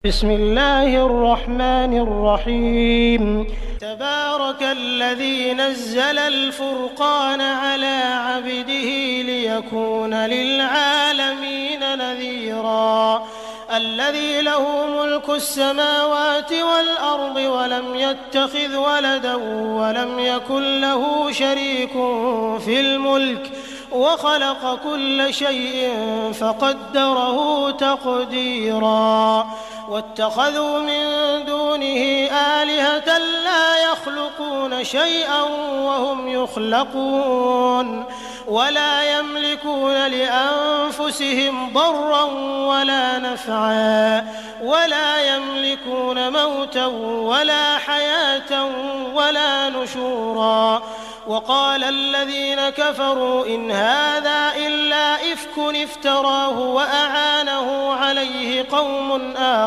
بسم الله الرحمن الرحيم تبارك الذي نزل الفرقان على عبده ليكون للعالمين نذيرا الذي له ملك السماوات والأرض ولم يتخذ ولدا ولم يكن له شريك في الملك وخلق كل شيء فقدره تقديرا واتخذوا من دونه آلهة لا يخلقون شيئا وهم يخلقون ولا يملكون لأنفسهم ضرا ولا نفعا ولا يملكون موتا ولا حياة ولا نشورا وقال الذين كفروا إن هذا إلا إفك افتراه وأعانه عليه قوم آخر